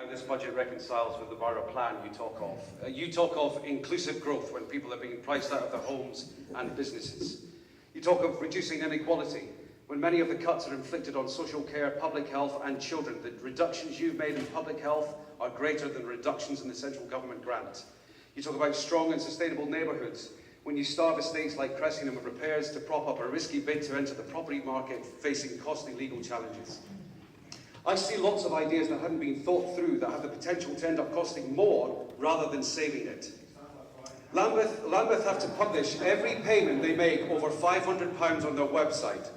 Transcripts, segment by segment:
How this budget reconciles with the borough plan you talk of. You talk of inclusive growth when people are being priced out of their homes and businesses. You talk of reducing inequality when many of the cuts are inflicted on social care, public health and children. The reductions you've made in public health are greater than reductions in the central government grant. You talk about strong and sustainable neighbourhoods when you starve estates like Cressingham of repairs to prop up a risky bid to enter the property market facing costly legal challenges. I see lots of ideas that haven't been thought through that have the potential to end up costing more rather than saving it. Lambeth have to publish every payment they make over £500 on their website.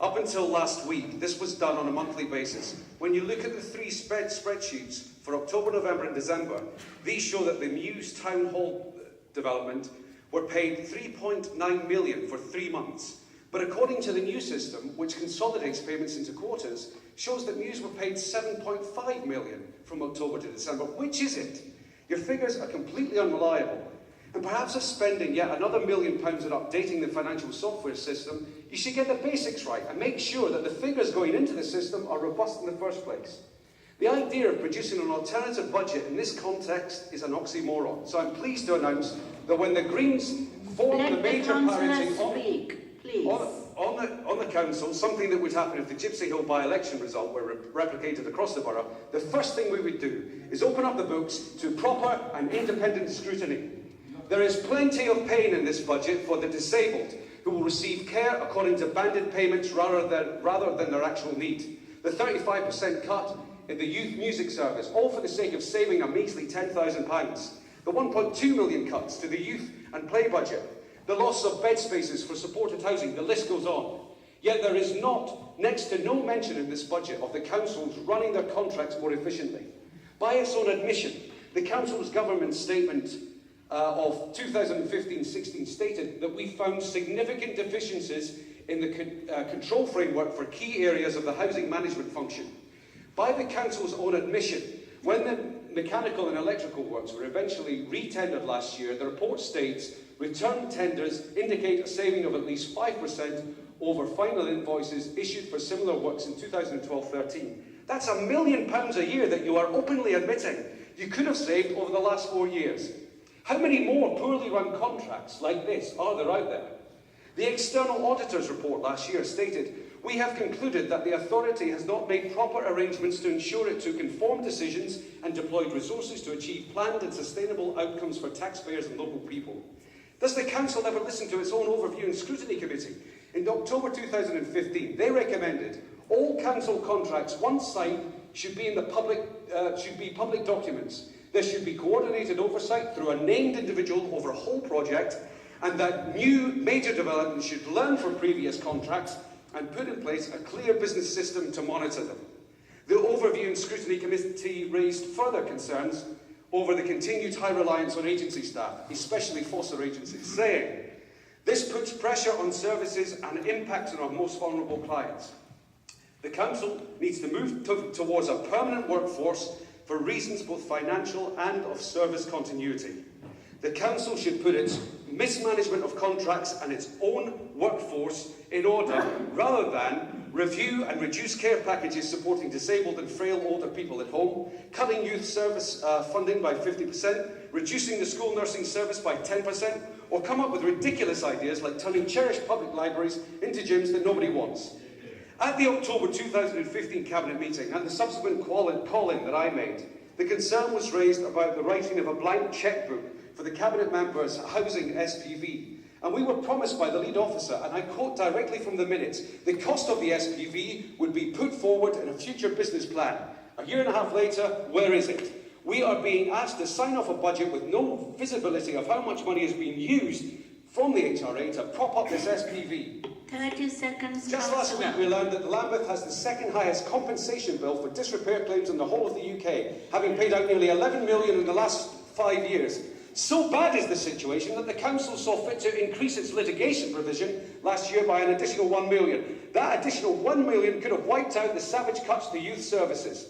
Up until last week, this was done on a monthly basis. When you look at the three spreadsheets for October, November and December, these show that the Mews Town Hall development were paid £3.9 million for 3 months. But according to the new system, which consolidates payments into quarters, shows that Mews were paid £7.5 million from October to December. Which is it? Your figures are completely unreliable. And perhaps of spending yet another £1 million in updating the financial software system, you should get the basics right and make sure that the figures going into the system are robust in the first place. The idea of producing an alternative budget in this context is an oxymoron. So I'm pleased to announce that when the Greens formed the major parity on the council, something that would happen if the Gypsy Hill by-election result were replicated across the borough, the first thing we would do is open up the books to proper and independent scrutiny. There is plenty of pain in this budget for the disabled, who will receive care according to banded payments rather than their actual need. The 35% cut in the youth music service, all for the sake of saving a measly £10,000. The £1.2 million cuts to the youth and play budget. The loss of bed spaces for supported housing, the list goes on. Yet there is next to no mention in this budget of the councils running their contracts more efficiently. By its own admission, the council's government statement of 2015-16 stated that we found significant deficiencies in the control framework for key areas of the housing management function. By the council's own admission, when the mechanical and electrical works were eventually re-tendered last year, the report states returned tenders indicate a saving of at least 5% over final invoices issued for similar works in 2012-13. That's £1 million a year that you are openly admitting you could have saved over the last 4 years. How many more poorly run contracts like this are there out there? The external auditor's report last year stated, "We have concluded that the authority has not made proper arrangements to ensure it took informed decisions and deployed resources to achieve planned and sustainable outcomes for taxpayers and local people." Does the council ever listen to its own overview and scrutiny committee? In October 2015, they recommended all council contracts once signed should be public documents. There should be coordinated oversight through a named individual over a whole project, and that new major developments should learn from previous contracts and put in place a clear business system to monitor them. The Overview and Scrutiny Committee raised further concerns over the continued high reliance on agency staff, especially foster agencies, saying, "This puts pressure on services and impacts on our most vulnerable clients. The council needs to move towards a permanent workforce for reasons both financial and of service continuity. The council should put its mismanagement of contracts and its own workforce in order, rather than review and reduce care packages supporting disabled and frail older people at home, cutting youth service funding by 50%, reducing the school nursing service by 10%, or come up with ridiculous ideas like turning cherished public libraries into gyms that nobody wants." At the October 2015 Cabinet meeting and the subsequent call-in that I made, the concern was raised about the writing of a blank chequebook for the Cabinet members' housing SPV. And we were promised by the lead officer, and I quote directly from the minutes, the cost of the SPV would be put forward in a future business plan. A year and a half later, where is it? We are being asked to sign off a budget with no visibility of how much money is being used from the HRA to prop up this SPV. 30 seconds. Just last week we learned that Lambeth has the second highest compensation bill for disrepair claims in the whole of the UK, having paid out nearly £11 million in the last 5 years. So bad is the situation that the council saw fit to increase its litigation provision last year by an additional £1 million. That additional £1 million could have wiped out the savage cuts to youth services.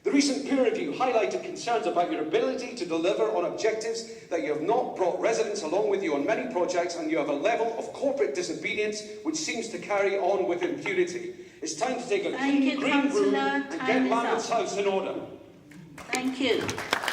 The recent peer review highlighted concerns about your ability to deliver on objectives, that you have not brought residents along with you on many projects, and you have a level of corporate disobedience which seems to carry on with impunity. It's time to take a clean room and get Lambeth's house in order. Thank you.